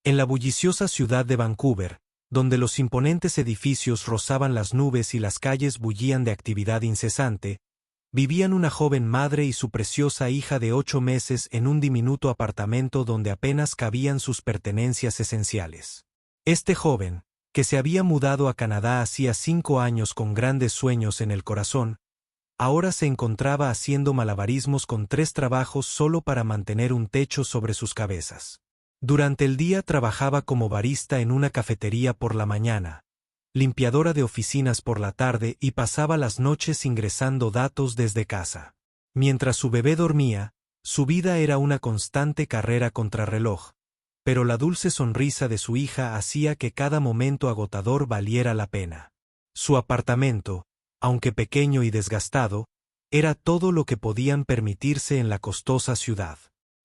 En la bulliciosa ciudad de Vancouver, donde los imponentes edificios rozaban las nubes y las calles bullían de actividad incesante, vivían una joven madre y su preciosa hija de 8 meses en un diminuto apartamento donde apenas cabían sus pertenencias esenciales. Este joven, que se había mudado a Canadá hacía 5 años con grandes sueños en el corazón, ahora se encontraba haciendo malabarismos con 3 trabajos solo para mantener un techo sobre sus cabezas. Durante el día trabajaba como barista en una cafetería por la mañana, limpiadora de oficinas por la tarde y pasaba las noches ingresando datos desde casa. Mientras su bebé dormía, su vida era una constante carrera contrarreloj, pero la dulce sonrisa de su hija hacía que cada momento agotador valiera la pena. Su apartamento, aunque pequeño y desgastado, era todo lo que podían permitirse en la costosa ciudad.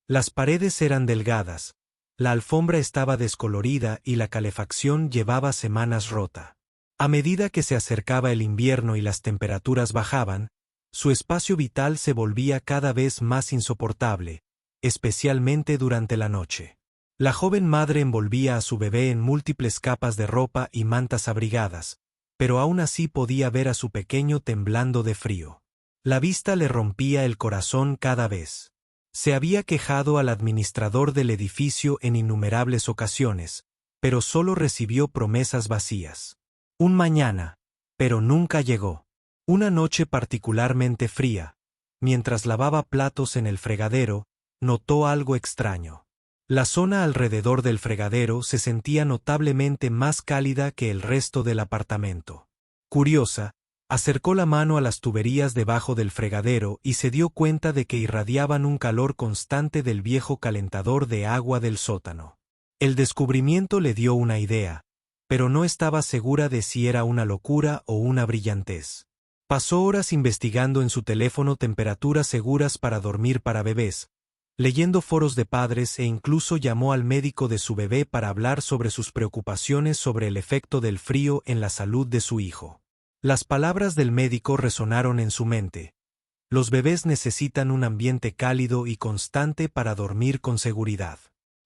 Las paredes eran delgadas, la alfombra estaba descolorida y la calefacción llevaba semanas rota. A medida que se acercaba el invierno y las temperaturas bajaban, su espacio vital se volvía cada vez más insoportable, especialmente durante la noche. La joven madre envolvía a su bebé en múltiples capas de ropa y mantas abrigadas, pero aún así podía ver a su pequeño temblando de frío. La vista le rompía el corazón cada vez. Se había quejado al administrador del edificio en innumerables ocasiones, pero solo recibió promesas vacías. Un mañana, pero nunca llegó. Una noche particularmente fría, mientras lavaba platos en el fregadero, notó algo extraño. La zona alrededor del fregadero se sentía notablemente más cálida que el resto del apartamento. Curiosa, acercó la mano a las tuberías debajo del fregadero y se dio cuenta de que irradiaban un calor constante del viejo calentador de agua del sótano. El descubrimiento le dio una idea, pero no estaba segura de si era una locura o una brillantez. Pasó horas investigando en su teléfono temperaturas seguras para dormir para bebés, leyendo foros de padres e incluso llamó al médico de su bebé para hablar sobre sus preocupaciones sobre el efecto del frío en la salud de su hijo. Las palabras del médico resonaron en su mente. Los bebés necesitan un ambiente cálido y constante para dormir con seguridad.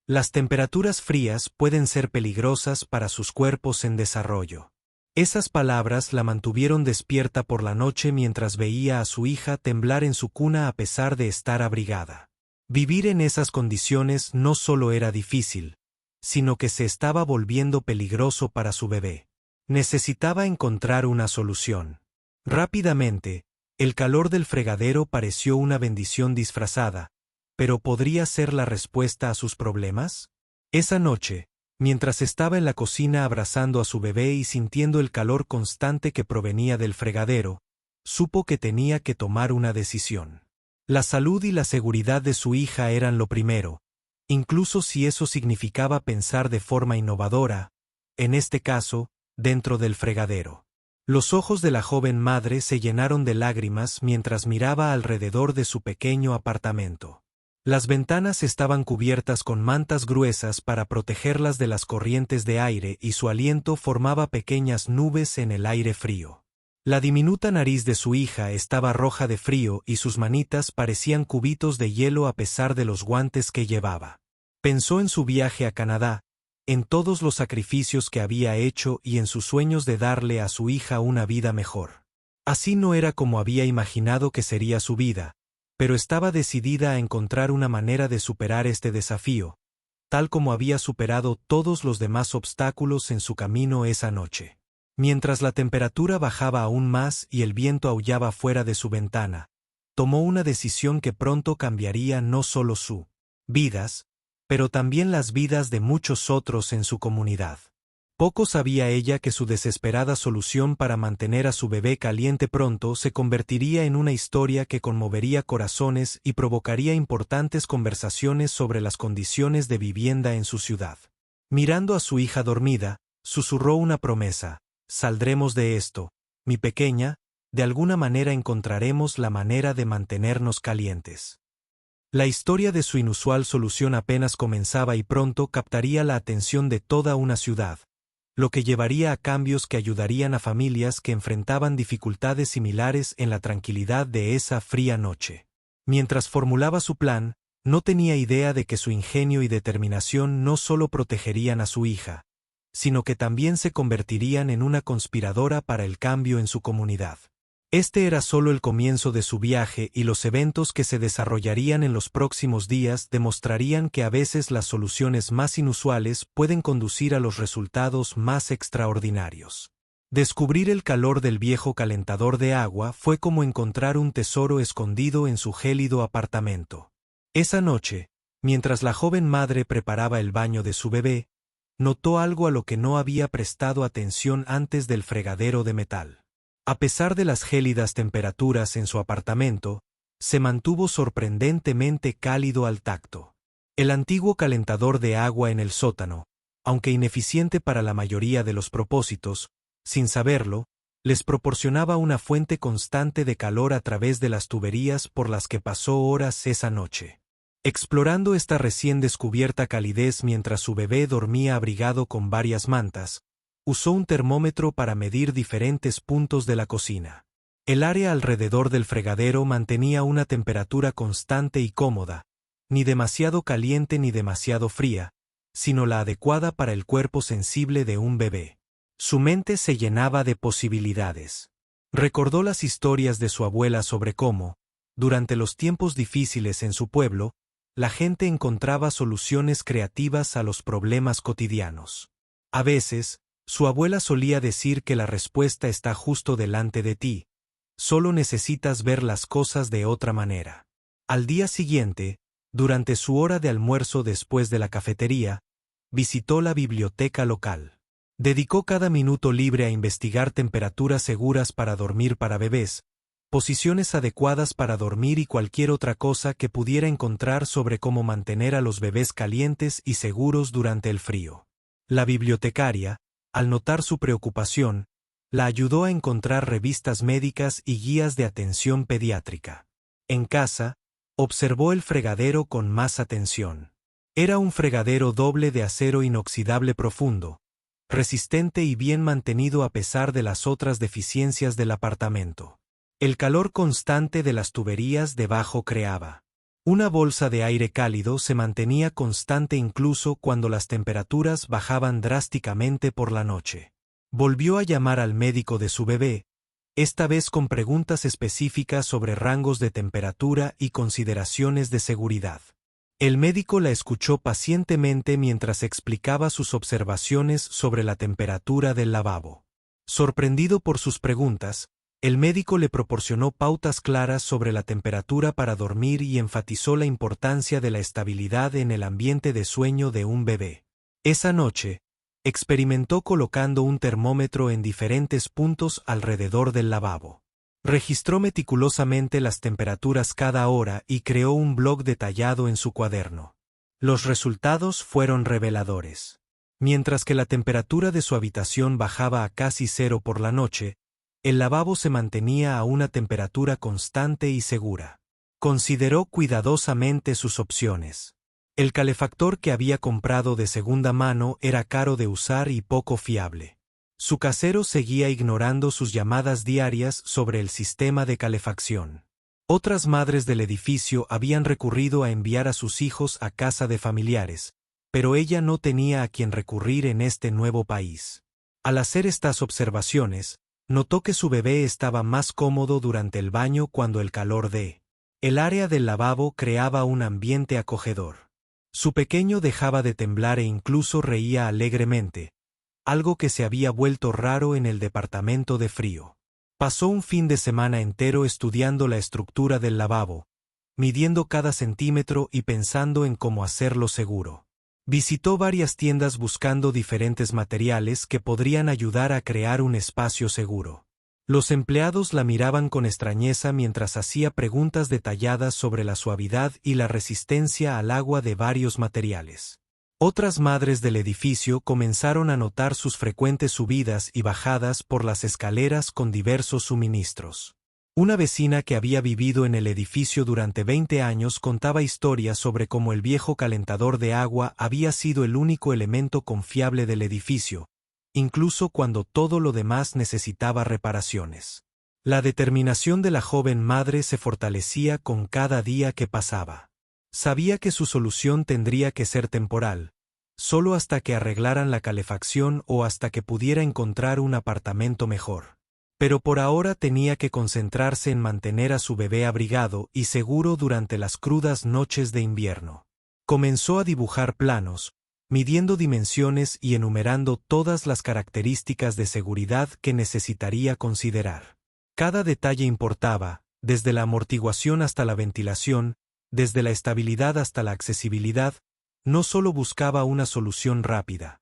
Las temperaturas frías pueden ser peligrosas para sus cuerpos en desarrollo. Esas palabras la mantuvieron despierta por la noche mientras veía a su hija temblar en su cuna a pesar de estar abrigada. Vivir en esas condiciones no solo era difícil, sino que se estaba volviendo peligroso para su bebé. Necesitaba encontrar una solución. Rápidamente, el calor del fregadero pareció una bendición disfrazada, pero ¿podría ser la respuesta a sus problemas? Esa noche, mientras estaba en la cocina abrazando a su bebé y sintiendo el calor constante que provenía del fregadero, supo que tenía que tomar una decisión. La salud y la seguridad de su hija eran lo primero, incluso si eso significaba pensar de forma innovadora, en este caso, dentro del fregadero. Los ojos de la joven madre se llenaron de lágrimas mientras miraba alrededor de su pequeño apartamento. Las ventanas estaban cubiertas con mantas gruesas para protegerlas de las corrientes de aire y su aliento formaba pequeñas nubes en el aire frío. La diminuta nariz de su hija estaba roja de frío y sus manitas parecían cubitos de hielo a pesar de los guantes que llevaba. Pensó en su viaje a Canadá, en todos los sacrificios que había hecho y en sus sueños de darle a su hija una vida mejor. Así no era como había imaginado que sería su vida, pero estaba decidida a encontrar una manera de superar este desafío, tal como había superado todos los demás obstáculos en su camino esa noche. Mientras la temperatura bajaba aún más y el viento aullaba fuera de su ventana, tomó una decisión que pronto cambiaría no solo sus vidas, pero también las vidas de muchos otros en su comunidad. Poco sabía ella que su desesperada solución para mantener a su bebé caliente pronto se convertiría en una historia que conmovería corazones y provocaría importantes conversaciones sobre las condiciones de vivienda en su ciudad. Mirando a su hija dormida, susurró una promesa: «Saldremos de esto, mi pequeña, de alguna manera encontraremos la manera de mantenernos calientes». La historia de su inusual solución apenas comenzaba y pronto captaría la atención de toda una ciudad, lo que llevaría a cambios que ayudarían a familias que enfrentaban dificultades similares en la tranquilidad de esa fría noche. Mientras formulaba su plan, No tenía idea de que su ingenio y determinación no solo protegerían a su hija, sino que también se convertirían en una conspiradora para el cambio en su comunidad. Este era solo el comienzo de su viaje y los eventos que se desarrollarían en los próximos días demostrarían que a veces las soluciones más inusuales pueden conducir a los resultados más extraordinarios. Descubrir el calor del viejo calentador de agua fue como encontrar un tesoro escondido en su gélido apartamento. Esa noche, mientras la joven madre preparaba el baño de su bebé, notó algo a lo que no había prestado atención antes del fregadero de metal. A pesar de las gélidas temperaturas en su apartamento, se mantuvo sorprendentemente cálido al tacto. El antiguo calentador de agua en el sótano, aunque ineficiente para la mayoría de los propósitos, sin saberlo, les proporcionaba una fuente constante de calor a través de las tuberías por las que pasó horas esa noche. Explorando esta recién descubierta calidez mientras su bebé dormía abrigado con varias mantas, usó un termómetro para medir diferentes puntos de la cocina. El área alrededor del fregadero mantenía una temperatura constante y cómoda, ni demasiado caliente ni demasiado fría, sino la adecuada para el cuerpo sensible de un bebé. Su mente se llenaba de posibilidades. Recordó las historias de su abuela sobre cómo, durante los tiempos difíciles en su pueblo, la gente encontraba soluciones creativas a los problemas cotidianos. A veces, su abuela solía decir que la respuesta está justo delante de ti, solo necesitas ver las cosas de otra manera. Al día siguiente, durante su hora de almuerzo después de la cafetería, visitó la biblioteca local. Dedicó cada minuto libre a investigar temperaturas seguras para dormir para bebés, posiciones adecuadas para dormir y cualquier otra cosa que pudiera encontrar sobre cómo mantener a los bebés calientes y seguros durante el frío. La bibliotecaria, al notar su preocupación, la ayudó a encontrar revistas médicas y guías de atención pediátrica. En casa, observó el fregadero con más atención. Era un fregadero doble de acero inoxidable profundo, resistente y bien mantenido a pesar de las otras deficiencias del apartamento. El calor constante de las tuberías debajo creaba. Una bolsa de aire cálido se mantenía constante incluso cuando las temperaturas bajaban drásticamente por la noche. Volvió a llamar al médico de su bebé, esta vez con preguntas específicas sobre rangos de temperatura y consideraciones de seguridad. El médico la escuchó pacientemente mientras explicaba sus observaciones sobre la temperatura del lavabo. Sorprendido por sus preguntas, el médico le proporcionó pautas claras sobre la temperatura para dormir y enfatizó la importancia de la estabilidad en el ambiente de sueño de un bebé. Esa noche, experimentó colocando un termómetro en diferentes puntos alrededor del lavabo. Registró meticulosamente las temperaturas cada hora y creó un blog detallado en su cuaderno. Los resultados fueron reveladores. Mientras que la temperatura de su habitación bajaba a casi cero por la noche, el lavabo se mantenía a una temperatura constante y segura. Consideró cuidadosamente sus opciones. El calefactor que había comprado de segunda mano era caro de usar y poco fiable. Su casero seguía ignorando sus llamadas diarias sobre el sistema de calefacción. Otras madres del edificio habían recurrido a enviar a sus hijos a casa de familiares, pero ella no tenía a quien recurrir en este nuevo país. Al hacer estas observaciones, notó que su bebé estaba más cómodo durante el baño cuando el calor el área del lavabo creaba un ambiente acogedor. Su pequeño dejaba de temblar e incluso reía alegremente, algo que se había vuelto raro en el departamento de frío. Pasó un fin de semana entero estudiando la estructura del lavabo, midiendo cada centímetro y pensando en cómo hacerlo seguro. Visitó varias tiendas buscando diferentes materiales que podrían ayudar a crear un espacio seguro. Los empleados la miraban con extrañeza mientras hacía preguntas detalladas sobre la suavidad y la resistencia al agua de varios materiales. Otras madres del edificio comenzaron a notar sus frecuentes subidas y bajadas por las escaleras con diversos suministros. Una vecina que había vivido en el edificio durante 20 años contaba historias sobre cómo el viejo calentador de agua había sido el único elemento confiable del edificio, incluso cuando todo lo demás necesitaba reparaciones. La determinación de la joven madre se fortalecía con cada día que pasaba. Sabía que su solución tendría que ser temporal, solo hasta que arreglaran la calefacción o hasta que pudiera encontrar un apartamento mejor. Pero por ahora tenía que concentrarse en mantener a su bebé abrigado y seguro durante las crudas noches de invierno. Comenzó a dibujar planos, midiendo dimensiones y enumerando todas las características de seguridad que necesitaría considerar. Cada detalle importaba, desde la amortiguación hasta la ventilación, desde la estabilidad hasta la accesibilidad. No solo buscaba una solución rápida.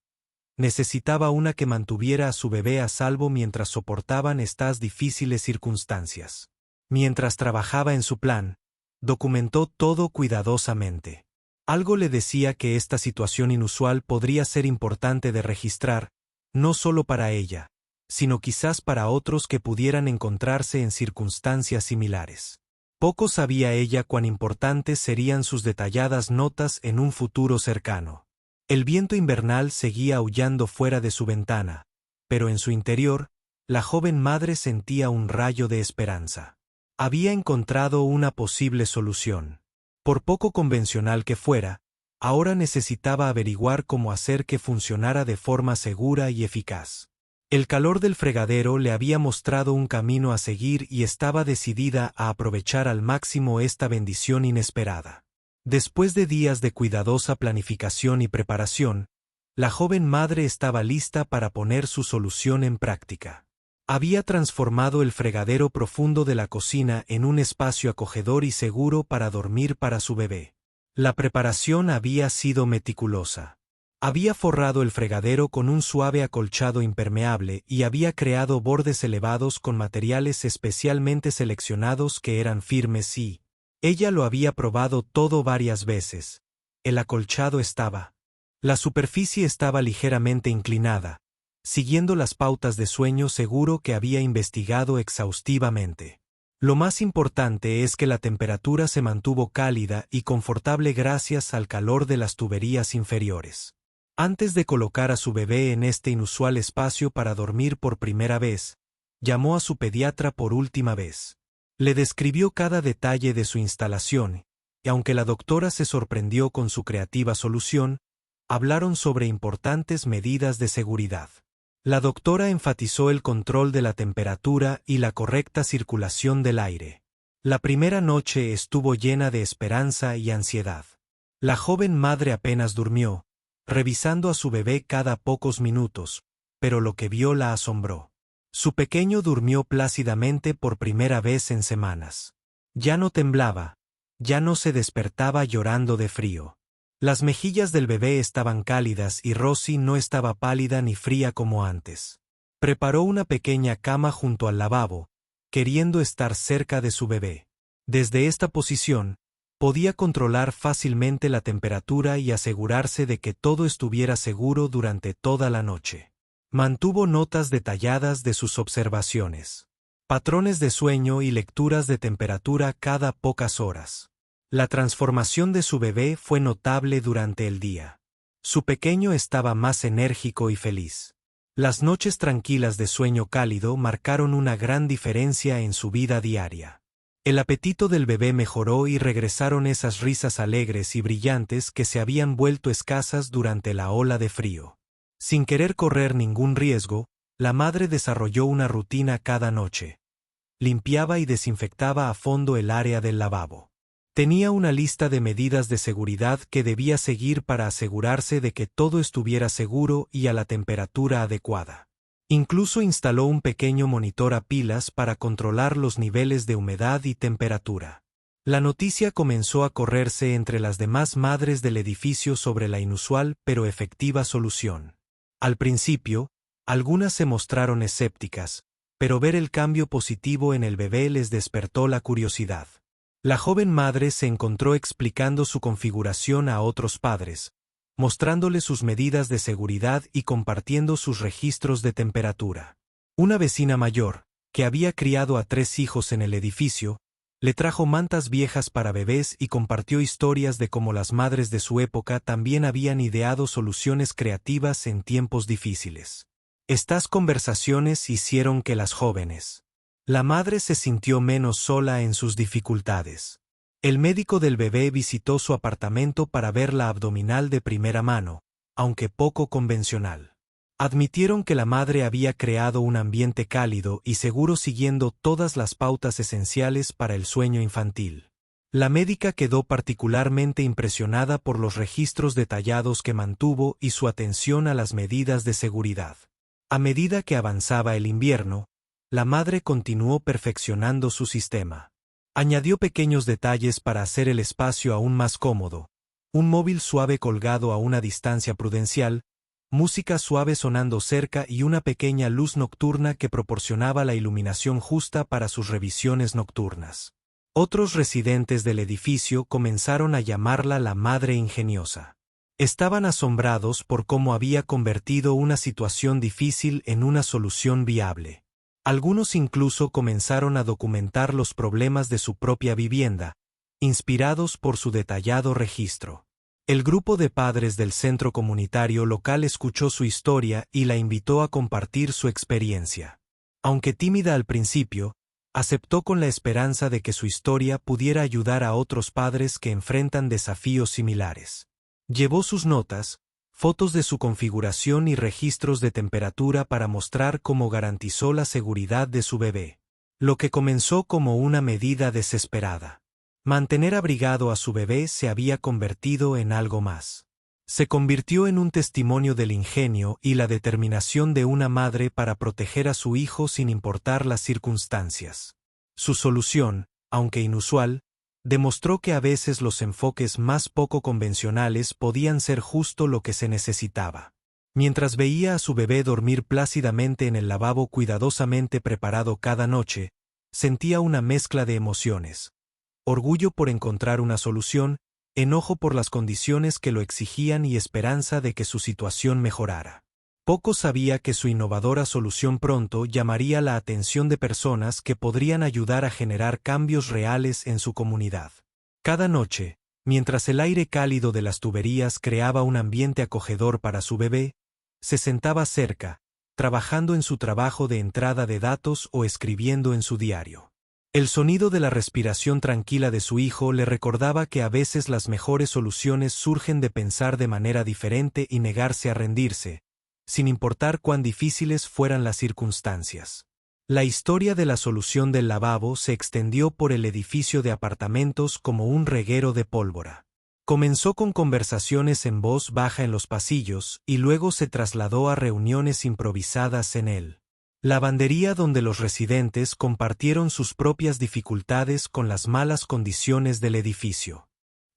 Necesitaba una que mantuviera a su bebé a salvo mientras soportaban estas difíciles circunstancias. Mientras trabajaba en su plan, documentó todo cuidadosamente. Algo le decía que esta situación inusual podría ser importante de registrar, no solo para ella, sino quizás para otros que pudieran encontrarse en circunstancias similares. Poco sabía ella cuán importantes serían sus detalladas notas en un futuro cercano. El viento invernal seguía aullando fuera de su ventana, pero en su interior, la joven madre sentía un rayo de esperanza. Había encontrado una posible solución. Por poco convencional que fuera, ahora necesitaba averiguar cómo hacer que funcionara de forma segura y eficaz. El calor del fregadero le había mostrado un camino a seguir y estaba decidida a aprovechar al máximo esta bendición inesperada. Después de días de cuidadosa planificación y preparación, la joven madre estaba lista para poner su solución en práctica. Había transformado el fregadero profundo de la cocina en un espacio acogedor y seguro para dormir para su bebé. La preparación había sido meticulosa. Había forrado el fregadero con un suave acolchado impermeable y había creado bordes elevados con materiales especialmente seleccionados que eran firmes y... Ella lo había probado todo varias veces. El acolchado estaba. La superficie estaba ligeramente inclinada, siguiendo las pautas de sueño seguro que había investigado exhaustivamente. Lo más importante es que la temperatura se mantuvo cálida y confortable gracias al calor de las tuberías inferiores. Antes de colocar a su bebé en este inusual espacio para dormir por primera vez, llamó a su pediatra por última vez. Le describió cada detalle de su instalación, y aunque la doctora se sorprendió con su creativa solución, hablaron sobre importantes medidas de seguridad. La doctora enfatizó el control de la temperatura y la correcta circulación del aire. La primera noche estuvo llena de esperanza y ansiedad. La joven madre apenas durmió, revisando a su bebé cada pocos minutos, pero lo que vio la asombró. Su pequeño durmió plácidamente por primera vez en semanas. Ya no temblaba, ya no se despertaba llorando de frío. Las mejillas del bebé estaban cálidas y Rosie no estaba pálida ni fría como antes. Preparó una pequeña cama junto al lavabo, queriendo estar cerca de su bebé. Desde esta posición, podía controlar fácilmente la temperatura y asegurarse de que todo estuviera seguro durante toda la noche. Mantuvo notas detalladas de sus observaciones, patrones de sueño y lecturas de temperatura cada pocas horas. La transformación de su bebé fue notable durante el día. Su pequeño estaba más enérgico y feliz. Las noches tranquilas de sueño cálido marcaron una gran diferencia en su vida diaria. El apetito del bebé mejoró y regresaron esas risas alegres y brillantes que se habían vuelto escasas durante la ola de frío. Sin querer correr ningún riesgo, la madre desarrolló una rutina cada noche. Limpiaba y desinfectaba a fondo el área del lavabo. Tenía una lista de medidas de seguridad que debía seguir para asegurarse de que todo estuviera seguro y a la temperatura adecuada. Incluso instaló un pequeño monitor a pilas para controlar los niveles de humedad y temperatura. La noticia comenzó a correrse entre las demás madres del edificio sobre la inusual pero efectiva solución. Al principio, algunas se mostraron escépticas, pero ver el cambio positivo en el bebé les despertó la curiosidad. La joven madre se encontró explicando su configuración a otros padres, mostrándoles sus medidas de seguridad y compartiendo sus registros de temperatura. Una vecina mayor, que había criado a 3 hijos en el edificio, le trajo mantas viejas para bebés y compartió historias de cómo las madres de su época también habían ideado soluciones creativas en tiempos difíciles. Estas conversaciones hicieron que las jóvenes. La madre se sintió menos sola en sus dificultades. El médico del bebé visitó su apartamento para ver la abdominal de primera mano, aunque poco convencional. Admitieron que la madre había creado un ambiente cálido y seguro siguiendo todas las pautas esenciales para el sueño infantil. La médica quedó particularmente impresionada por los registros detallados que mantuvo y su atención a las medidas de seguridad. A medida que avanzaba el invierno, la madre continuó perfeccionando su sistema. Añadió pequeños detalles para hacer el espacio aún más cómodo, un móvil suave colgado a una distancia prudencial, música suave sonando cerca y una pequeña luz nocturna que proporcionaba la iluminación justa para sus revisiones nocturnas. Otros residentes del edificio comenzaron a llamarla la madre ingeniosa. Estaban asombrados por cómo había convertido una situación difícil en una solución viable. Algunos incluso comenzaron a documentar los problemas de su propia vivienda, inspirados por su detallado registro. El grupo de padres del centro comunitario local escuchó su historia y la invitó a compartir su experiencia. Aunque tímida al principio, aceptó con la esperanza de que su historia pudiera ayudar a otros padres que enfrentan desafíos similares. Llevó sus notas, fotos de su configuración y registros de temperatura para mostrar cómo garantizó la seguridad de su bebé. Lo que comenzó como una medida desesperada. Mantener abrigado a su bebé se había convertido en algo más. Se convirtió en un testimonio del ingenio y la determinación de una madre para proteger a su hijo sin importar las circunstancias. Su solución, aunque inusual, demostró que a veces los enfoques más poco convencionales podían ser justo lo que se necesitaba. Mientras veía a su bebé dormir plácidamente en el lavabo cuidadosamente preparado cada noche, sentía una mezcla de emociones. Orgullo por encontrar una solución, enojo por las condiciones que lo exigían y esperanza de que su situación mejorara. Poco sabía que su innovadora solución pronto llamaría la atención de personas que podrían ayudar a generar cambios reales en su comunidad. Cada noche, mientras el aire cálido de las tuberías creaba un ambiente acogedor para su bebé, se sentaba cerca, trabajando en su trabajo de entrada de datos o escribiendo en su diario. El sonido de la respiración tranquila de su hijo le recordaba que a veces las mejores soluciones surgen de pensar de manera diferente y negarse a rendirse, sin importar cuán difíciles fueran las circunstancias. La historia de la solución del lavabo se extendió por el edificio de apartamentos como un reguero de pólvora. Comenzó con conversaciones en voz baja en los pasillos y luego se trasladó a reuniones improvisadas en él. Lavandería donde los residentes compartieron sus propias dificultades con las malas condiciones del edificio.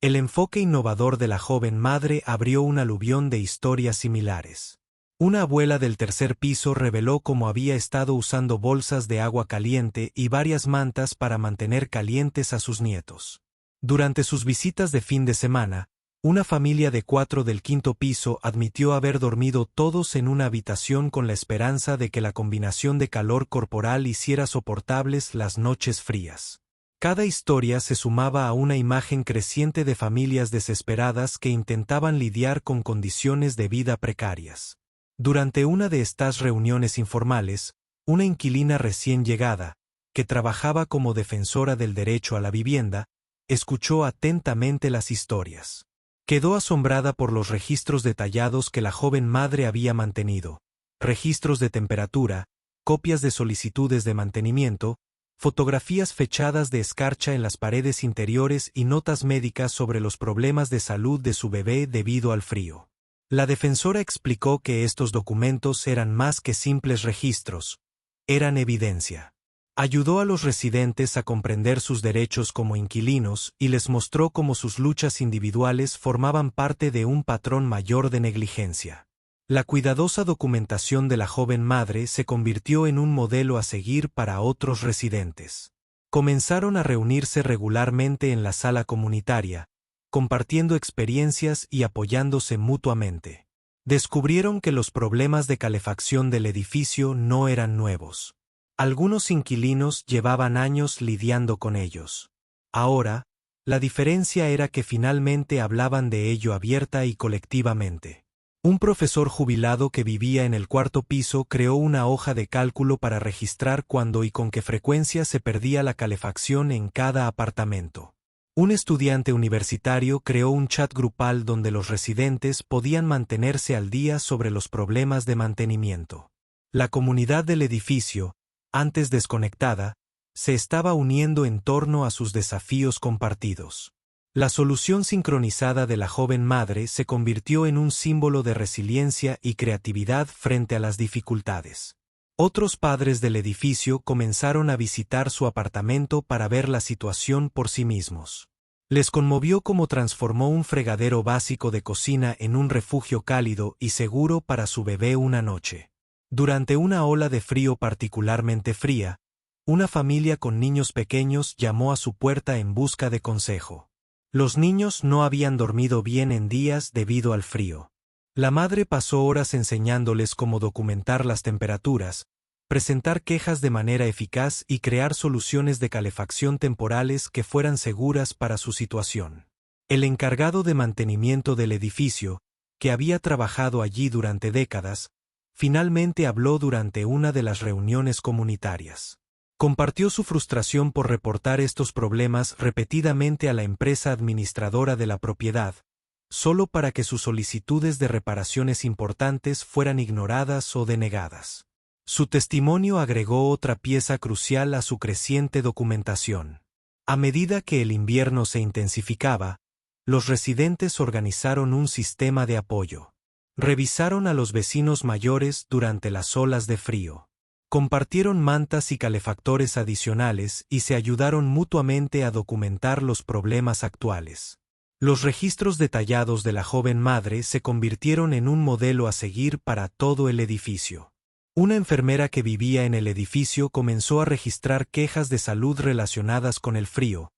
El enfoque innovador de la joven madre abrió un aluvión de historias similares. Una abuela del tercer piso reveló cómo había estado usando bolsas de agua caliente y varias mantas para mantener calientes a sus nietos. Durante sus visitas de fin de semana, una familia de 4 del quinto piso admitió haber dormido todos en una habitación con la esperanza de que la combinación de calor corporal hiciera soportables las noches frías. Cada historia se sumaba a una imagen creciente de familias desesperadas que intentaban lidiar con condiciones de vida precarias. Durante una de estas reuniones informales, una inquilina recién llegada, que trabajaba como defensora del derecho a la vivienda, escuchó atentamente las historias. Quedó asombrada por los registros detallados que la joven madre había mantenido, registros de temperatura, copias de solicitudes de mantenimiento, fotografías fechadas de escarcha en las paredes interiores y notas médicas sobre los problemas de salud de su bebé debido al frío. La defensora explicó que estos documentos eran más que simples registros, eran evidencia. Ayudó a los residentes a comprender sus derechos como inquilinos y les mostró cómo sus luchas individuales formaban parte de un patrón mayor de negligencia. La cuidadosa documentación de la joven madre se convirtió en un modelo a seguir para otros residentes. Comenzaron a reunirse regularmente en la sala comunitaria, compartiendo experiencias y apoyándose mutuamente. Descubrieron que los problemas de calefacción del edificio no eran nuevos. Algunos inquilinos llevaban años lidiando con ellos. Ahora, la diferencia era que finalmente hablaban de ello abierta y colectivamente. Un profesor jubilado que vivía en el cuarto piso creó una hoja de cálculo para registrar cuándo y con qué frecuencia se perdía la calefacción en cada apartamento. Un estudiante universitario creó un chat grupal donde los residentes podían mantenerse al día sobre los problemas de mantenimiento. La comunidad del edificio, antes desconectada, se estaba uniendo en torno a sus desafíos compartidos. La solución sincronizada de la joven madre se convirtió en un símbolo de resiliencia y creatividad frente a las dificultades. Otros padres del edificio comenzaron a visitar su apartamento para ver la situación por sí mismos. Les conmovió cómo transformó un fregadero básico de cocina en un refugio cálido y seguro para su bebé una noche. Durante una ola de frío particularmente fría, una familia con niños pequeños llamó a su puerta en busca de consejo. Los niños no habían dormido bien en días debido al frío. La madre pasó horas enseñándoles cómo documentar las temperaturas, presentar quejas de manera eficaz y crear soluciones de calefacción temporales que fueran seguras para su situación. El encargado de mantenimiento del edificio, que había trabajado allí durante décadas, finalmente habló durante una de las reuniones comunitarias. Compartió su frustración por reportar estos problemas repetidamente a la empresa administradora de la propiedad, solo para que sus solicitudes de reparaciones importantes fueran ignoradas o denegadas. Su testimonio agregó otra pieza crucial a su creciente documentación. A medida que el invierno se intensificaba, los residentes organizaron un sistema de apoyo. Revisaron a los vecinos mayores durante las olas de frío. Compartieron mantas y calefactores adicionales y se ayudaron mutuamente a documentar los problemas actuales. Los registros detallados de la joven madre se convirtieron en un modelo a seguir para todo el edificio. Una enfermera que vivía en el edificio comenzó a registrar quejas de salud relacionadas con el frío,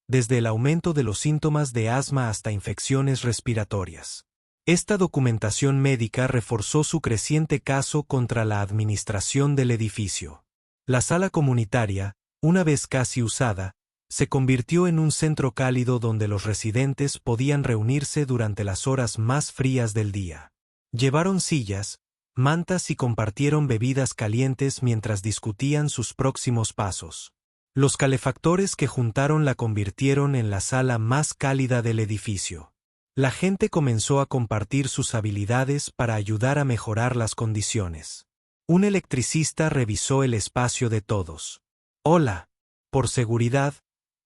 desde el aumento de los síntomas de asma hasta infecciones respiratorias. Esta documentación médica reforzó su creciente caso contra la administración del edificio. La sala comunitaria, una vez casi usada, se convirtió en un centro cálido donde los residentes podían reunirse durante las horas más frías del día. Llevaron sillas, mantas y compartieron bebidas calientes mientras discutían sus próximos pasos. Los calefactores que juntaron la convirtieron en la sala más cálida del edificio. La gente comenzó a compartir sus habilidades para ayudar a mejorar las condiciones. Un electricista revisó el espacio de todos. Hola. Por seguridad,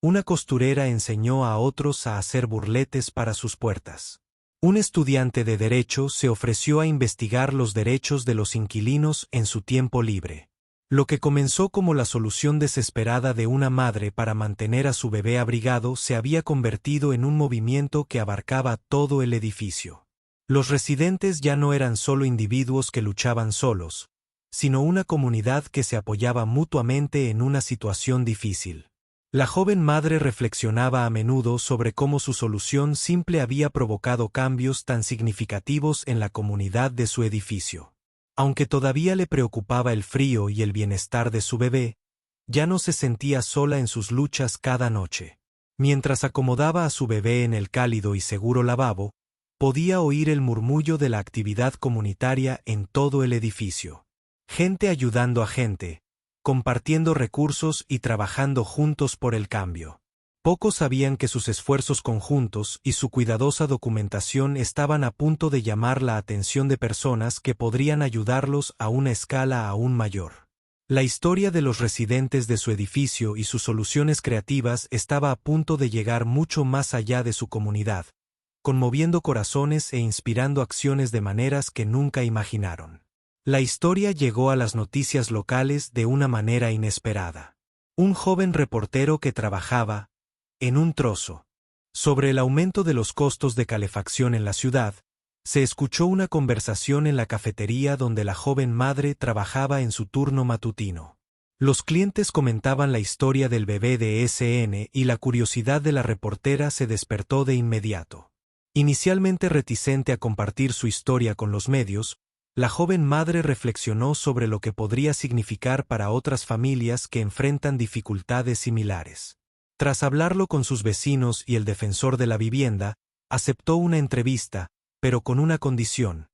una costurera enseñó a otros a hacer burletes para sus puertas. Un estudiante de derecho se ofreció a investigar los derechos de los inquilinos en su tiempo libre. Lo que comenzó como la solución desesperada de una madre para mantener a su bebé abrigado se había convertido en un movimiento que abarcaba todo el edificio. Los residentes ya no eran solo individuos que luchaban solos, sino una comunidad que se apoyaba mutuamente en una situación difícil. La joven madre reflexionaba a menudo sobre cómo su solución simple había provocado cambios tan significativos en la comunidad de su edificio. Aunque todavía le preocupaba el frío y el bienestar de su bebé, ya no se sentía sola en sus luchas cada noche. Mientras acomodaba a su bebé en el cálido y seguro lavabo, podía oír el murmullo de la actividad comunitaria en todo el edificio. Gente ayudando a gente, compartiendo recursos y trabajando juntos por el cambio. Pocos sabían que sus esfuerzos conjuntos y su cuidadosa documentación estaban a punto de llamar la atención de personas que podrían ayudarlos a una escala aún mayor. La historia de los residentes de su edificio y sus soluciones creativas estaba a punto de llegar mucho más allá de su comunidad, conmoviendo corazones e inspirando acciones de maneras que nunca imaginaron. La historia llegó a las noticias locales de una manera inesperada. Un joven reportero que trabajaba en un trozo sobre el aumento de los costos de calefacción en la ciudad, se escuchó una conversación en la cafetería donde la joven madre trabajaba en su turno matutino. Los clientes comentaban la historia del bebé de SN y la curiosidad de la reportera se despertó de inmediato. Inicialmente reticente a compartir su historia con los medios, la joven madre reflexionó sobre lo que podría significar para otras familias que enfrentan dificultades similares. Tras hablarlo con sus vecinos y el defensor de la vivienda, aceptó una entrevista, pero con una condición: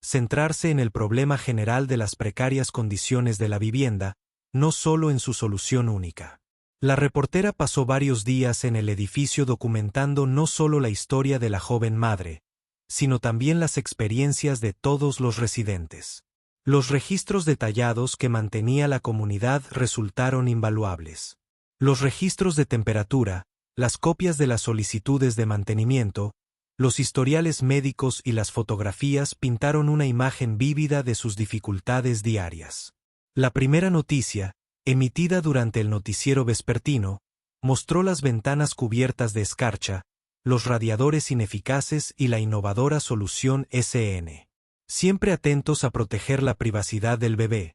centrarse en el problema general de las precarias condiciones de la vivienda, no solo en su solución única. La reportera pasó varios días en el edificio documentando no solo la historia de la joven madre, sino también las experiencias de todos los residentes. Los registros detallados que mantenía la comunidad resultaron invaluables. Los registros de temperatura, las copias de las solicitudes de mantenimiento, los historiales médicos y las fotografías pintaron una imagen vívida de sus dificultades diarias. La primera noticia, emitida durante el noticiero vespertino, mostró las ventanas cubiertas de escarcha, los radiadores ineficaces y la innovadora solución SN. Siempre atentos a proteger la privacidad del bebé,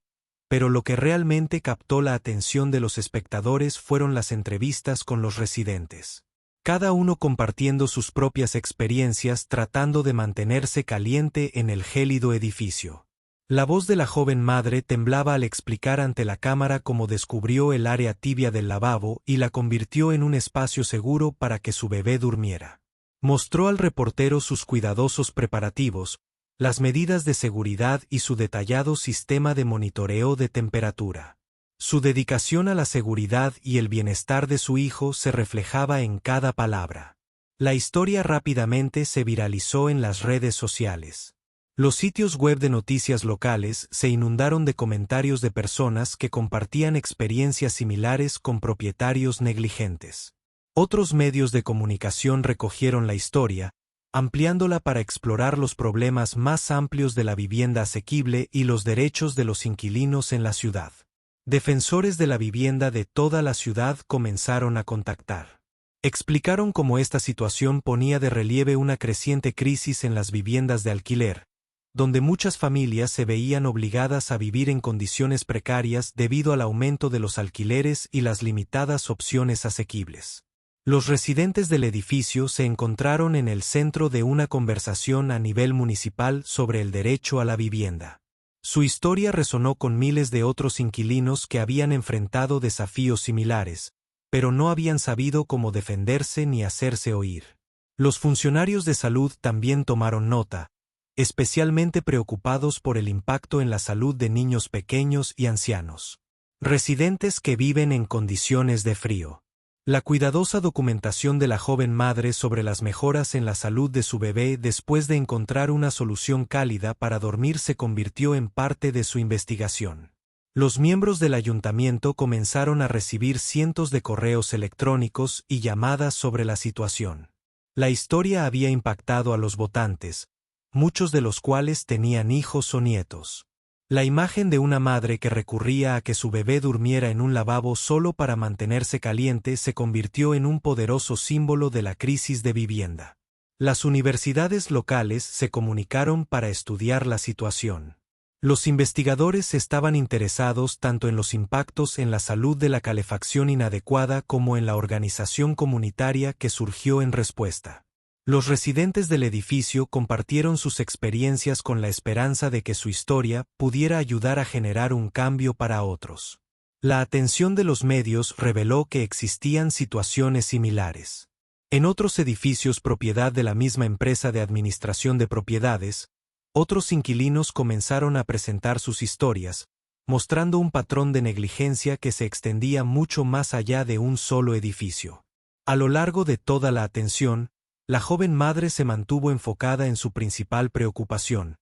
pero lo que realmente captó la atención de los espectadores fueron las entrevistas con los residentes. Cada uno compartiendo sus propias experiencias tratando de mantenerse caliente en el gélido edificio. La voz de la joven madre temblaba al explicar ante la cámara cómo descubrió el área tibia del lavabo y la convirtió en un espacio seguro para que su bebé durmiera. Mostró al reportero sus cuidadosos preparativos, las medidas de seguridad y su detallado sistema de monitoreo de temperatura. Su dedicación a la seguridad y el bienestar de su hijo se reflejaba en cada palabra. La historia rápidamente se viralizó en las redes sociales. Los sitios web de noticias locales se inundaron de comentarios de personas que compartían experiencias similares con propietarios negligentes. Otros medios de comunicación recogieron la historia, ampliándola para explorar los problemas más amplios de la vivienda asequible y los derechos de los inquilinos en la ciudad. Defensores de la vivienda de toda la ciudad comenzaron a contactar. Explicaron cómo esta situación ponía de relieve una creciente crisis en las viviendas de alquiler, donde muchas familias se veían obligadas a vivir en condiciones precarias debido al aumento de los alquileres y las limitadas opciones asequibles. Los residentes del edificio se encontraron en el centro de una conversación a nivel municipal sobre el derecho a la vivienda. Su historia resonó con miles de otros inquilinos que habían enfrentado desafíos similares, pero no habían sabido cómo defenderse ni hacerse oír. Los funcionarios de salud también tomaron nota, especialmente preocupados por el impacto en la salud de niños pequeños y ancianos. Residentes que viven en condiciones de frío. La cuidadosa documentación de la joven madre sobre las mejoras en la salud de su bebé después de encontrar una solución cálida para dormir se convirtió en parte de su investigación. Los miembros del ayuntamiento comenzaron a recibir cientos de correos electrónicos y llamadas sobre la situación. La historia había impactado a los votantes, muchos de los cuales tenían hijos o nietos. La imagen de una madre que recurría a que su bebé durmiera en un lavabo solo para mantenerse caliente se convirtió en un poderoso símbolo de la crisis de vivienda. Las universidades locales se comunicaron para estudiar la situación. Los investigadores estaban interesados tanto en los impactos en la salud de la calefacción inadecuada como en la organización comunitaria que surgió en respuesta. Los residentes del edificio compartieron sus experiencias con la esperanza de que su historia pudiera ayudar a generar un cambio para otros. La atención de los medios reveló que existían situaciones similares. En otros edificios propiedad de la misma empresa de administración de propiedades, otros inquilinos comenzaron a presentar sus historias, mostrando un patrón de negligencia que se extendía mucho más allá de un solo edificio. A lo largo de toda la atención, la joven madre se mantuvo enfocada en su principal preocupación,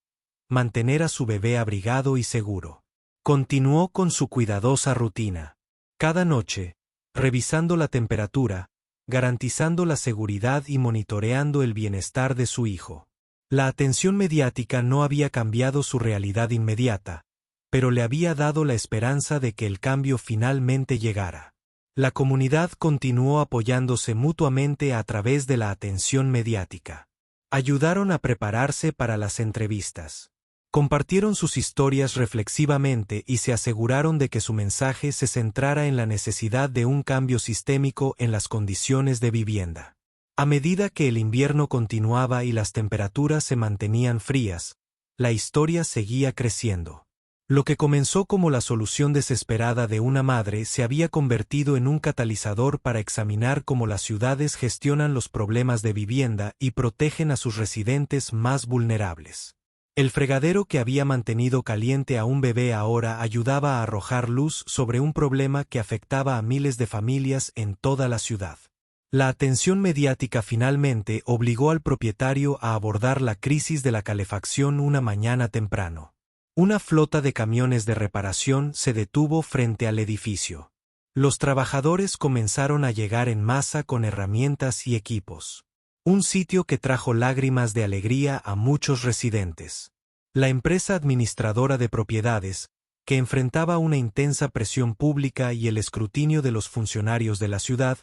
mantener a su bebé abrigado y seguro. Continuó con su cuidadosa rutina. Cada noche, revisando la temperatura, garantizando la seguridad y monitoreando el bienestar de su hijo. La atención mediática no había cambiado su realidad inmediata, pero le había dado la esperanza de que el cambio finalmente llegara. La comunidad continuó apoyándose mutuamente a través de la atención mediática. Ayudaron a prepararse para las entrevistas. Compartieron sus historias reflexivamente y se aseguraron de que su mensaje se centrara en la necesidad de un cambio sistémico en las condiciones de vivienda. A medida que el invierno continuaba y las temperaturas se mantenían frías, la historia seguía creciendo. Lo que comenzó como la solución desesperada de una madre se había convertido en un catalizador para examinar cómo las ciudades gestionan los problemas de vivienda y protegen a sus residentes más vulnerables. El fregadero que había mantenido caliente a un bebé ahora ayudaba a arrojar luz sobre un problema que afectaba a miles de familias en toda la ciudad. La atención mediática finalmente obligó al propietario a abordar la crisis de la calefacción una mañana temprano. Una flota de camiones de reparación se detuvo frente al edificio. Los trabajadores comenzaron a llegar en masa con herramientas y equipos. Un sitio que trajo lágrimas de alegría a muchos residentes. La empresa administradora de propiedades, que enfrentaba una intensa presión pública y el escrutinio de los funcionarios de la ciudad,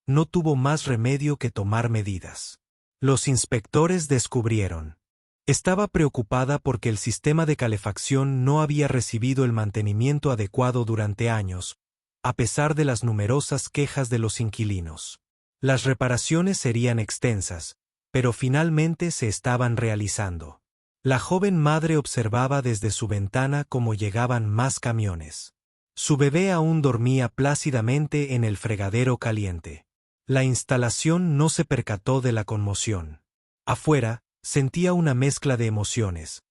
no tuvo más remedio que tomar medidas. Los inspectores descubrieron. Estaba preocupada porque el sistema de calefacción no había recibido el mantenimiento adecuado durante años, a pesar de las numerosas quejas de los inquilinos. Las reparaciones serían extensas, pero finalmente se estaban realizando. La joven madre observaba desde su ventana cómo llegaban más camiones. Su bebé aún dormía plácidamente en el fregadero caliente. La instalación no se percató de la conmoción. Afuera, sentía una mezcla de emociones.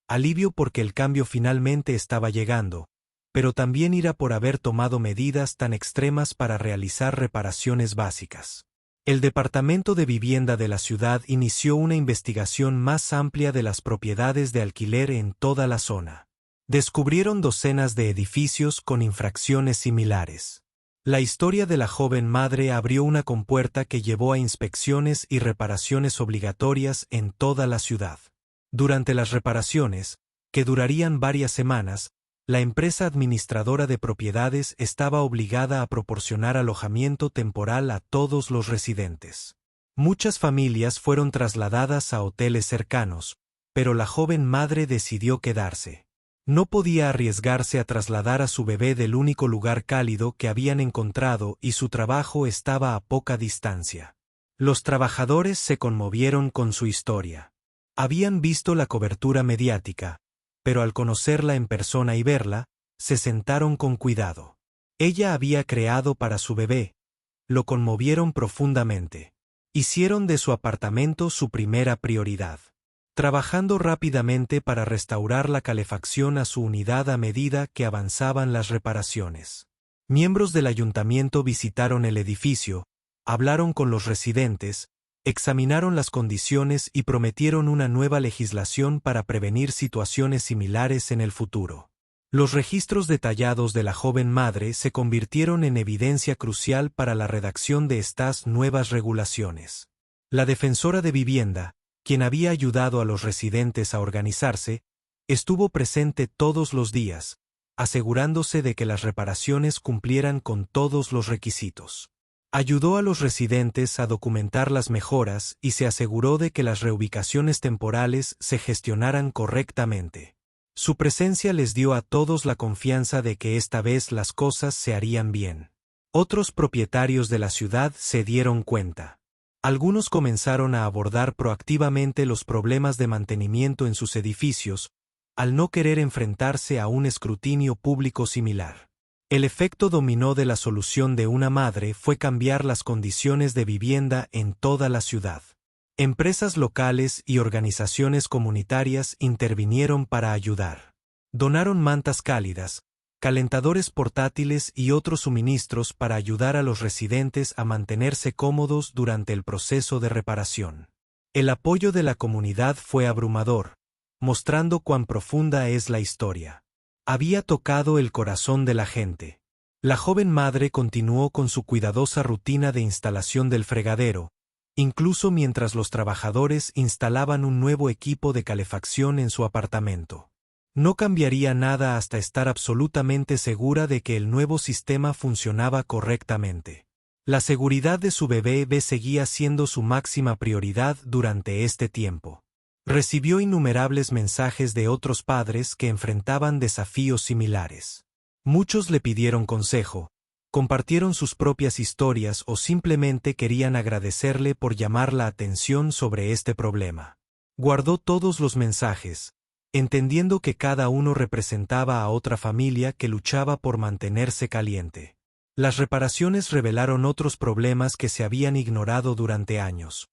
Alivio porque el cambio finalmente estaba llegando, pero también ira por haber tomado medidas tan extremas para realizar reparaciones básicas. El Departamento de Vivienda de la ciudad inició una investigación más amplia de las propiedades de alquiler en toda la zona. Descubrieron docenas de edificios con infracciones similares. La historia de la joven madre abrió una compuerta que llevó a inspecciones y reparaciones obligatorias en toda la ciudad. Durante las reparaciones, que durarían varias semanas, la empresa administradora de propiedades estaba obligada a proporcionar alojamiento temporal a todos los residentes. Muchas familias fueron trasladadas a hoteles cercanos, pero la joven madre decidió quedarse. No podía arriesgarse a trasladar a su bebé del único lugar cálido que habían encontrado y su trabajo estaba a poca distancia. Los trabajadores se conmovieron con su historia. Habían visto la cobertura mediática, pero al conocerla en persona y verla, se sentaron con cuidado. Ella había creado para su bebé. Lo conmovieron profundamente. Hicieron de su apartamento su primera prioridad. Trabajando rápidamente para restaurar la calefacción a su unidad a medida que avanzaban las reparaciones. Miembros del ayuntamiento visitaron el edificio, hablaron con los residentes, examinaron las condiciones y prometieron una nueva legislación para prevenir situaciones similares en el futuro. Los registros detallados de la joven madre se convirtieron en evidencia crucial para la redacción de estas nuevas regulaciones. La defensora de vivienda, quien había ayudado a los residentes a organizarse, estuvo presente todos los días, asegurándose de que las reparaciones cumplieran con todos los requisitos. Ayudó a los residentes a documentar las mejoras y se aseguró de que las reubicaciones temporales se gestionaran correctamente. Su presencia les dio a todos la confianza de que esta vez las cosas se harían bien. Otros propietarios de la ciudad se dieron cuenta. Algunos comenzaron a abordar proactivamente los problemas de mantenimiento en sus edificios, al no querer enfrentarse a un escrutinio público similar. El efecto dominó de la solución de una madre fue cambiar las condiciones de vivienda en toda la ciudad. Empresas locales y organizaciones comunitarias intervinieron para ayudar. Donaron mantas cálidas, calentadores portátiles y otros suministros para ayudar a los residentes a mantenerse cómodos durante el proceso de reparación. El apoyo de la comunidad fue abrumador, mostrando cuán profunda es la historia. Había tocado el corazón de la gente. La joven madre continuó con su cuidadosa rutina de instalación del fregadero, incluso mientras los trabajadores instalaban un nuevo equipo de calefacción en su apartamento. No cambiaría nada hasta estar absolutamente segura de que el nuevo sistema funcionaba correctamente. La seguridad de su bebé seguía siendo su máxima prioridad durante este tiempo. Recibió innumerables mensajes de otros padres que enfrentaban desafíos similares. Muchos le pidieron consejo, compartieron sus propias historias o simplemente querían agradecerle por llamar la atención sobre este problema. Guardó todos los mensajes, entendiendo que cada uno representaba a otra familia que luchaba por mantenerse caliente. Las reparaciones revelaron otros problemas que se habían ignorado durante años.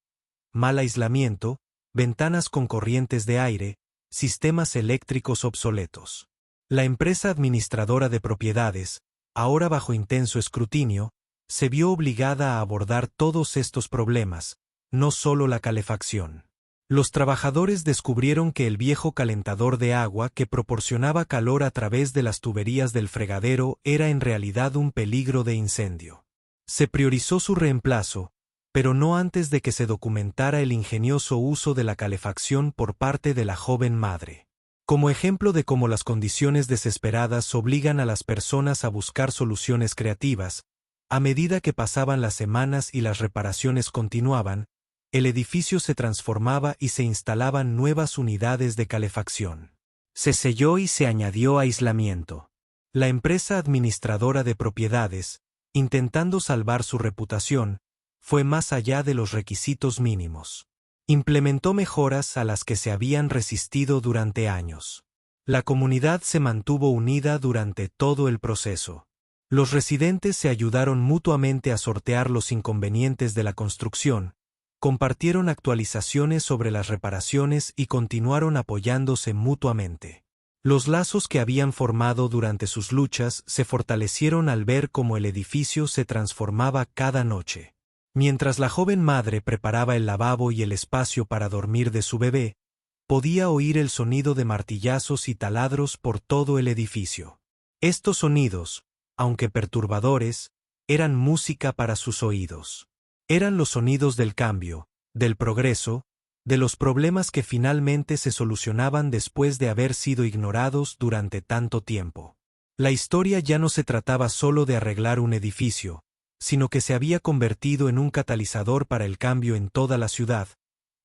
Mal aislamiento, ventanas con corrientes de aire, sistemas eléctricos obsoletos. La empresa administradora de propiedades, ahora bajo intenso escrutinio, se vio obligada a abordar todos estos problemas, no solo la calefacción. Los trabajadores descubrieron que el viejo calentador de agua que proporcionaba calor a través de las tuberías del fregadero era en realidad un peligro de incendio. Se priorizó su reemplazo, pero no antes de que se documentara el ingenioso uso de la calefacción por parte de la joven madre. Como ejemplo de cómo las condiciones desesperadas obligan a las personas a buscar soluciones creativas, a medida que pasaban las semanas y las reparaciones continuaban, el edificio se transformaba y se instalaban nuevas unidades de calefacción. Se selló y se añadió aislamiento. La empresa administradora de propiedades, intentando salvar su reputación, fue más allá de los requisitos mínimos. Implementó mejoras a las que se habían resistido durante años. La comunidad se mantuvo unida durante todo el proceso. Los residentes se ayudaron mutuamente a sortear los inconvenientes de la construcción, compartieron actualizaciones sobre las reparaciones y continuaron apoyándose mutuamente. Los lazos que habían formado durante sus luchas se fortalecieron al ver cómo el edificio se transformaba cada noche. Mientras la joven madre preparaba el lavabo y el espacio para dormir de su bebé, podía oír el sonido de martillazos y taladros por todo el edificio. Estos sonidos, aunque perturbadores, eran música para sus oídos. Eran los sonidos del cambio, del progreso, de los problemas que finalmente se solucionaban después de haber sido ignorados durante tanto tiempo. La historia ya no se trataba solo de arreglar un edificio, sino que se había convertido en un catalizador para el cambio en toda la ciudad,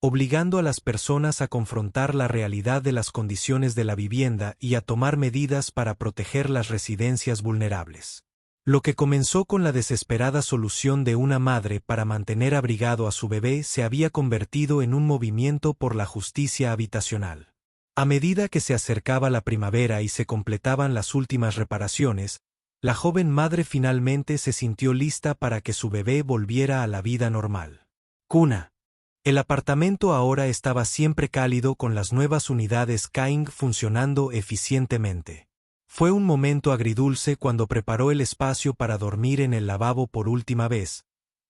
obligando a las personas a confrontar la realidad de las condiciones de la vivienda y a tomar medidas para proteger las residencias vulnerables. Lo que comenzó con la desesperada solución de una madre para mantener abrigado a su bebé se había convertido en un movimiento por la justicia habitacional. A medida que se acercaba la primavera y se completaban las últimas reparaciones, la joven madre finalmente se sintió lista para que su bebé volviera a la vida normal. Cuna. El apartamento ahora estaba siempre cálido con las nuevas unidades King funcionando eficientemente. Fue un momento agridulce cuando preparó el espacio para dormir en el lavabo por última vez,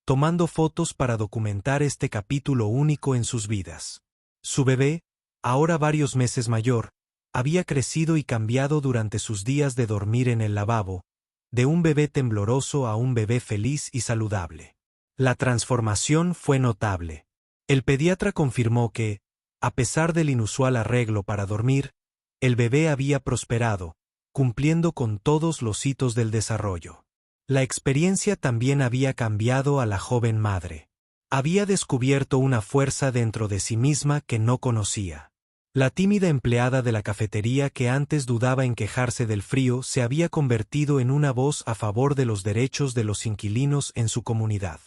tomando fotos para documentar este capítulo único en sus vidas. Su bebé, ahora varios meses mayor, había crecido y cambiado durante sus días de dormir en el lavabo, de un bebé tembloroso a un bebé feliz y saludable. La transformación fue notable. El pediatra confirmó que, a pesar del inusual arreglo para dormir, el bebé había prosperado, cumpliendo con todos los hitos del desarrollo. La experiencia también había cambiado a la joven madre. Había descubierto una fuerza dentro de sí misma que no conocía. La tímida empleada de la cafetería que antes dudaba en quejarse del frío se había convertido en una voz a favor de los derechos de los inquilinos en su comunidad.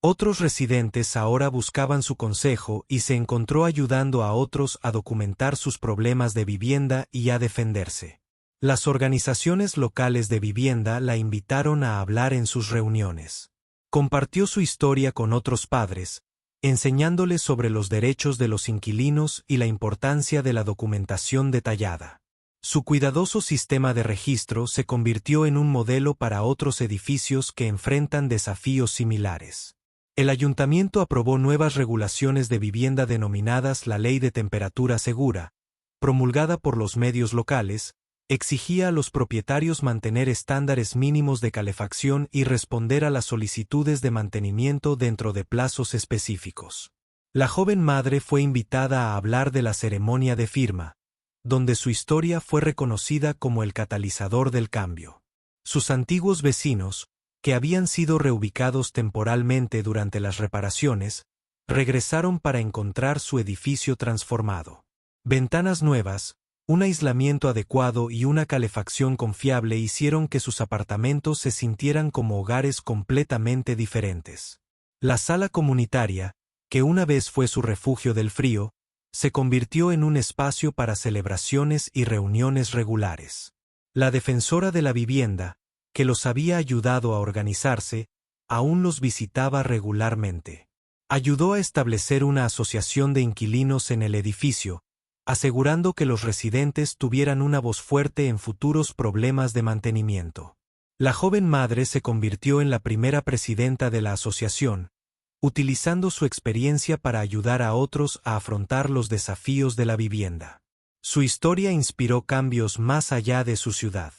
Otros residentes ahora buscaban su consejo y se encontró ayudando a otros a documentar sus problemas de vivienda y a defenderse. Las organizaciones locales de vivienda la invitaron a hablar en sus reuniones. Compartió su historia con otros padres, enseñándoles sobre los derechos de los inquilinos y la importancia de la documentación detallada. Su cuidadoso sistema de registro se convirtió en un modelo para otros edificios que enfrentan desafíos similares. El ayuntamiento aprobó nuevas regulaciones de vivienda denominadas la Ley de Temperatura Segura, promulgada por los medios locales. Exigía a los propietarios mantener estándares mínimos de calefacción y responder a las solicitudes de mantenimiento dentro de plazos específicos. La joven madre fue invitada a hablar de la ceremonia de firma, donde su historia fue reconocida como el catalizador del cambio. Sus antiguos vecinos, que habían sido reubicados temporalmente durante las reparaciones, regresaron para encontrar su edificio transformado. Ventanas nuevas, un aislamiento adecuado y una calefacción confiable hicieron que sus apartamentos se sintieran como hogares completamente diferentes. La sala comunitaria, que una vez fue su refugio del frío, se convirtió en un espacio para celebraciones y reuniones regulares. La defensora de la vivienda, que los había ayudado a organizarse, aún los visitaba regularmente. Ayudó a establecer una asociación de inquilinos en el edificio, asegurando que los residentes tuvieran una voz fuerte en futuros problemas de mantenimiento. La joven madre se convirtió en la primera presidenta de la asociación, utilizando su experiencia para ayudar a otros a afrontar los desafíos de la vivienda. Su historia inspiró cambios más allá de su ciudad.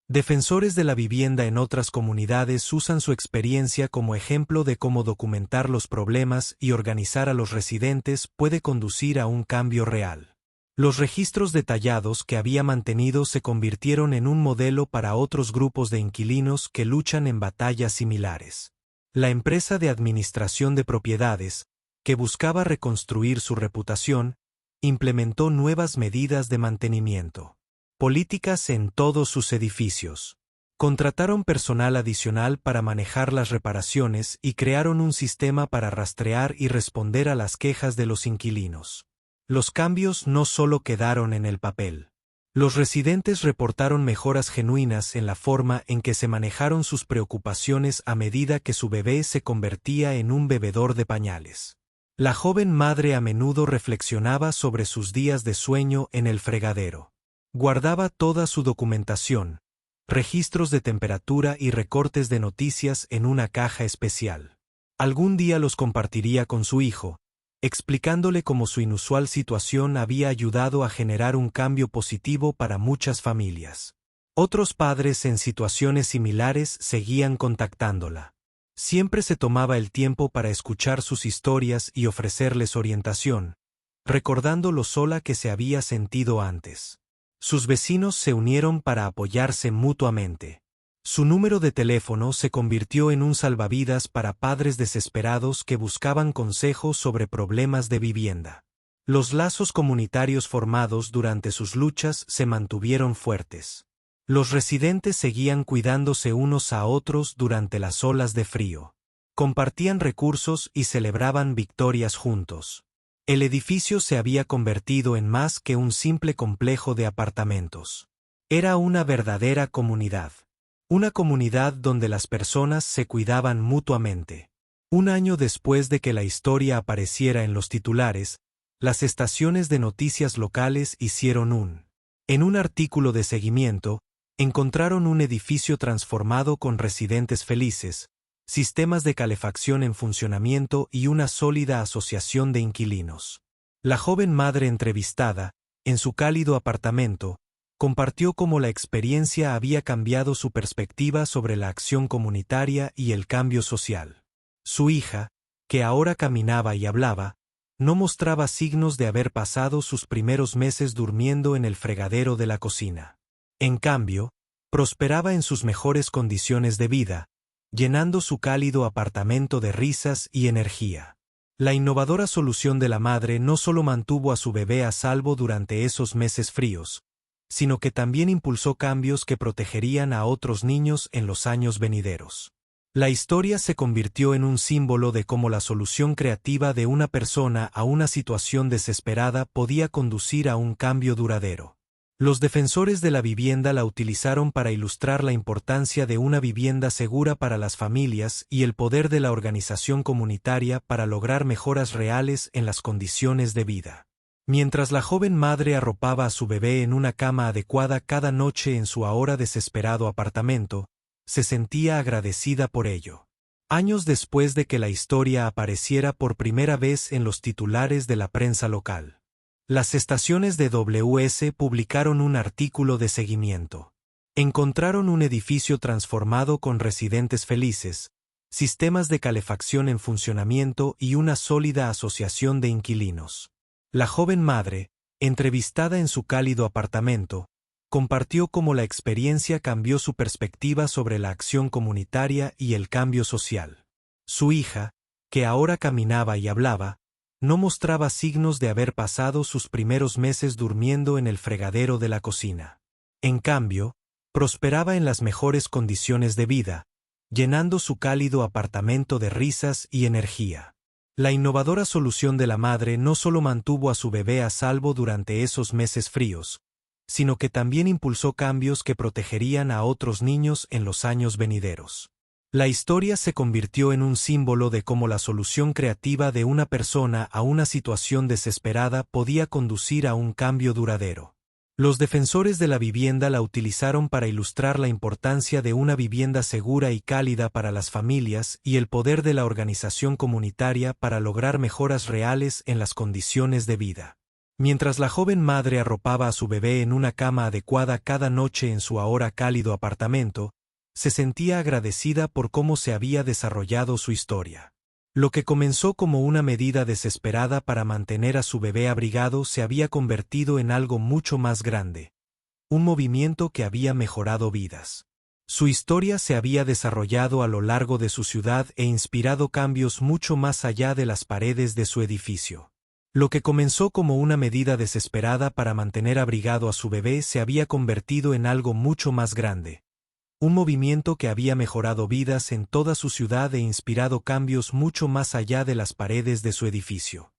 Defensores de la vivienda en otras comunidades usan su experiencia como ejemplo de cómo documentar los problemas y organizar a los residentes puede conducir a un cambio real. Los registros detallados que había mantenido se convirtieron en un modelo para otros grupos de inquilinos que luchan en batallas similares. La empresa de administración de propiedades, que buscaba reconstruir su reputación, implementó nuevas medidas de mantenimiento. Políticas en todos sus edificios. Contrataron personal adicional para manejar las reparaciones y crearon un sistema para rastrear y responder a las quejas de los inquilinos. Los cambios no solo quedaron en el papel. Los residentes reportaron mejoras genuinas en la forma en que se manejaron sus preocupaciones a medida que su bebé se convertía en un bebedor de pañales. La joven madre a menudo reflexionaba sobre sus días de sueño en el fregadero. Guardaba toda su documentación, registros de temperatura y recortes de noticias en una caja especial. Algún día los compartiría con su hijo, explicándole cómo su inusual situación había ayudado a generar un cambio positivo para muchas familias. Otros padres en situaciones similares seguían contactándola. Siempre se tomaba el tiempo para escuchar sus historias y ofrecerles orientación, recordando lo sola que se había sentido antes. Sus vecinos se unieron para apoyarse mutuamente. Su número de teléfono se convirtió en un salvavidas para padres desesperados que buscaban consejos sobre problemas de vivienda. Los lazos comunitarios formados durante sus luchas se mantuvieron fuertes. Los residentes seguían cuidándose unos a otros durante las olas de frío. Compartían recursos y celebraban victorias juntos. El edificio se había convertido en más que un simple complejo de apartamentos. Era una verdadera comunidad. Una comunidad donde las personas se cuidaban mutuamente. Un año después de que la historia apareciera en los titulares, las estaciones de noticias locales hicieron en un artículo de seguimiento, encontraron un edificio transformado con residentes felices, sistemas de calefacción en funcionamiento y una sólida asociación de inquilinos. La joven madre entrevistada, en su cálido apartamento, compartió cómo la experiencia había cambiado su perspectiva sobre la acción comunitaria y el cambio social. Su hija, que ahora caminaba y hablaba, no mostraba signos de haber pasado sus primeros meses durmiendo en el fregadero de la cocina. En cambio, prosperaba en sus mejores condiciones de vida, llenando su cálido apartamento de risas y energía. La innovadora solución de la madre no solo mantuvo a su bebé a salvo durante esos meses fríos, sino que también impulsó cambios que protegerían a otros niños en los años venideros. La historia se convirtió en un símbolo de cómo la solución creativa de una persona a una situación desesperada podía conducir a un cambio duradero. Los defensores de la vivienda la utilizaron para ilustrar la importancia de una vivienda segura para las familias y el poder de la organización comunitaria para lograr mejoras reales en las condiciones de vida. Mientras la joven madre arropaba a su bebé en una cama adecuada cada noche en su ahora desesperado apartamento, se sentía agradecida por ello. Años después de que la historia apareciera por primera vez en los titulares de la prensa local, las estaciones de WS publicaron un artículo de seguimiento. Encontraron un edificio transformado con residentes felices, sistemas de calefacción en funcionamiento y una sólida asociación de inquilinos. La joven madre, entrevistada en su cálido apartamento, compartió cómo la experiencia cambió su perspectiva sobre la acción comunitaria y el cambio social. Su hija, que ahora caminaba y hablaba, no mostraba signos de haber pasado sus primeros meses durmiendo en el fregadero de la cocina. En cambio, prosperaba en las mejores condiciones de vida, llenando su cálido apartamento de risas y energía. La innovadora solución de la madre no solo mantuvo a su bebé a salvo durante esos meses fríos, sino que también impulsó cambios que protegerían a otros niños en los años venideros. La historia se convirtió en un símbolo de cómo la solución creativa de una persona a una situación desesperada podía conducir a un cambio duradero. Los defensores de la vivienda la utilizaron para ilustrar la importancia de una vivienda segura y cálida para las familias y el poder de la organización comunitaria para lograr mejoras reales en las condiciones de vida. Mientras la joven madre arropaba a su bebé en una cama adecuada cada noche en su ahora cálido apartamento, se sentía agradecida por cómo se había desarrollado su historia. Lo que comenzó como una medida desesperada para mantener a su bebé abrigado se había convertido en algo mucho más grande, un movimiento que había mejorado vidas. Su historia se había desarrollado a lo largo de su ciudad e inspirado cambios mucho más allá de las paredes de su edificio. Lo que comenzó como una medida desesperada para mantener abrigado a su bebé se había convertido en algo mucho más grande, un movimiento que había mejorado vidas en toda su ciudad e inspirado cambios mucho más allá de las paredes de su edificio.